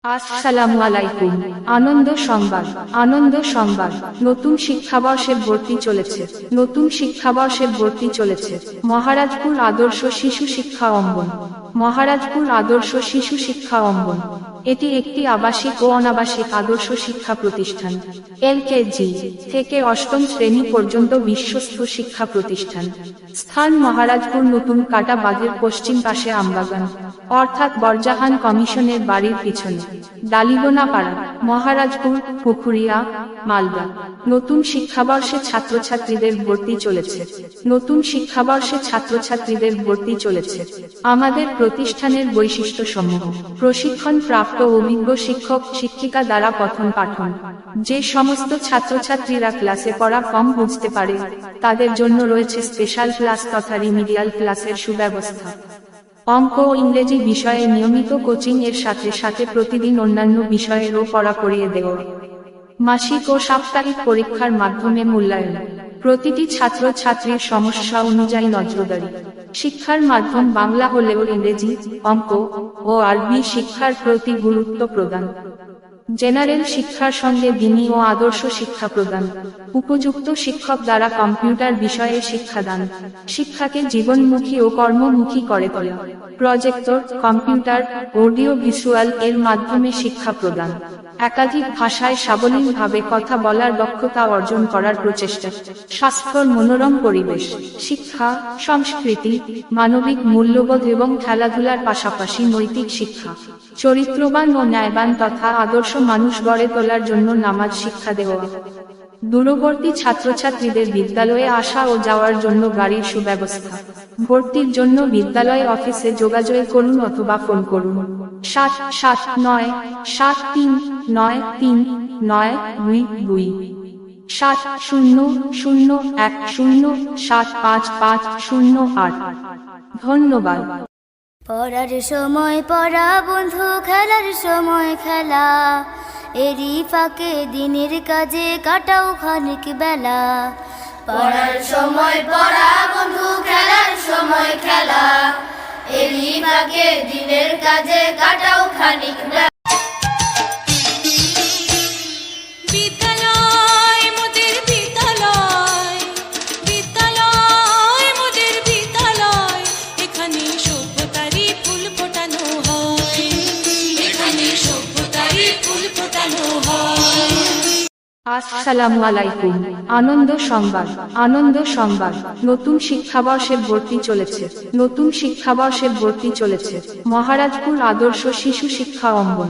আসসালামু আলাইকুম। আনন্দ সংবাদ। আনন্দ সংবাদ। নতুন শিক্ষাবর্ষে ভর্তি চলেছে। নতুন শিক্ষাবর্ষে ভর্তি চলেছে মহারাজপুর আদর্শ শিশু শিক্ষা অঙ্গন। মহারাজপুর আদর্শ শিশু শিক্ষা অঙ্গন এটি একটি আবাসিক ও অনাবাসিক আদর্শ শিক্ষা প্রতিষ্ঠান। এলকেজি থেকে অষ্টম শ্রেণী পর্যন্ত বিশ্বস্ত শিক্ষা প্রতিষ্ঠান। স্থান মহারাজপুর নতুন কাটা বাগের পশ্চিম পাশে আমবাগান, অর্থাৎ বরজাহান কমিশনের বাড়ির পিছনে, ডালিগোনা পাড়া, মহারাজপুর, পুকুরিয়া, মালদা। নতুন শিক্ষাবর্ষে ছাত্রছাত্রীদের ভর্তি চলেছে। নতুন শিক্ষাবর্ষে ছাত্রছাত্রীদের ভর্তি চলেছে। আমাদের প্রতিষ্ঠানের বৈশিষ্ট্যসমূহ: প্রশিক্ষণ প্রাপ্ত অভিজ্ঞ শিক্ষক শিক্ষিকা দ্বারা পঠন পাঠন। যে সমস্ত ছাত্রছাত্রীরা ক্লাসে পড়া কম বুঝতে পারে, তাদের জন্য রয়েছে স্পেশাল ক্লাস তথা রিমিডিয়াল ক্লাসের সুব্যবস্থা। অঙ্ক ও ইংরেজি বিষয়ে নিয়মিত কোচিং এর সাথে সাথে প্রতিদিন অন্যান্য বিষয়েরও পড়া করিয়ে দেওয়া। মাসিক ও সাপ্তাহিক পরীক্ষার মাধ্যমে মূল্যায়ন। প্রতিটি ছাত্র ছাত্রীর সমস্যা অনুযায়ী নজরদারি। শিক্ষার মাধ্যম বাংলা হলেও ইংরেজি, অঙ্ক ও আরবি শিক্ষার প্রতি গুরুত্ব প্রদান। জেনারেল শিক্ষার সঙ্গে দিনী ও আদর্শ শিক্ষা প্রদান। উপযুক্ত শিক্ষক দ্বারা কম্পিউটার বিষয়ে শিক্ষাদান। শিক্ষাকে জীবনমুখী ও কর্মমুখী করে তোলা। প্রজেক্টর, কম্পিউটার, অডিও ভিজুয়াল এর মাধ্যমে শিক্ষা প্রদান। একাধিক ভাষায় সাবলীলভাবে কথা বলার দক্ষতা অর্জন করার প্রচেষ্টা। স্বাস্থ্যর মনোরম পরিবেশ। শিক্ষা, সংস্কৃতি, মানবিক মূল্যবোধ এবং খেলাধুলার পাশাপাশি নৈতিক শিক্ষা, চরিত্রবান ও ন্যায়বান তথা আদর্শ মানুষ গড়ে তোলার জন্য নামাজ শিক্ষা দেওয়া। দূরবর্তী ছাত্রছাত্রীদের বিদ্যালয়ে আসা ও যাওয়ার জন্য গাড়ির সুব্যবস্থা। ভর্তির জন্য বিদ্যালয় অফিসে যোগাযোগ করুন অথবা ফোন করুন 7793939222 7001075508। ধন্যবাদ। পড়ার সময় পড়া বন্ধু, খেলার সময় খেলা, এরই ফাঁকে দিনের কাজে কাটাও খানিক বেলা। পড়ার সময় পড়া বন্ধু, খেলার সময় খেলা, এরই ফাঁকে দিনের কাজে কাটাও খানিক বেলা। আসসালামু আলাইকুম। আনন্দ সংবাদ। আনন্দ সংবাদ। নতুন শিক্ষাবর্ষে ভর্তি চলেছে। নতুন শিক্ষাবর্ষে ভর্তি চলেছে মহারাজপুর আদর্শ শিশু শিক্ষা অঙ্গন।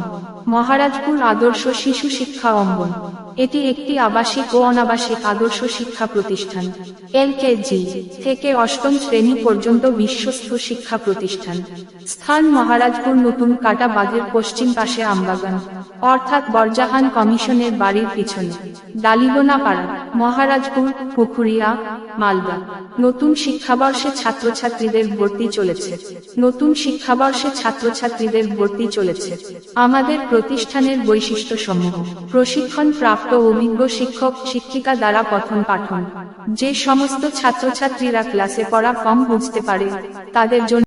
মহারাজপুর আদর্শ শিশু শিক্ষা অঙ্গন এটি একটি আবাসিক ও অনাবাসিক আদর্শ শিক্ষা প্রতিষ্ঠান। এলকেজি থেকে অষ্টম শ্রেণী পর্যন্ত বিশ্বস্ত শিক্ষা প্রতিষ্ঠান। স্থান মহারাজপুর নতুন কাটা বাগের পশ্চিম পাশে আমবাগান, অর্থাৎ বরজাহান কমিশনের বাড়ির পিছনে, ডালিগোনা পাড়া, মহারাজপুর, পুকুরিয়া, মালদা। নতুন শিক্ষাবর্ষে ছাত্রছাত্রীদের ভর্তি চলেছে। নতুন শিক্ষাবর্ষে ছাত্রছাত্রীদের ভর্তি চলেছে। আমাদের প্রতিষ্ঠানের বৈশিষ্ট্যসমূহ: প্রশিক্ষণ প্রাপ্ত অভিজ্ঞ শিক্ষক শিক্ষিকা দ্বারা পঠন পাঠন। যে সমস্ত ছাত্রছাত্রীরা ক্লাসে পড়া কম বুঝতে পারে, তাদের জন্য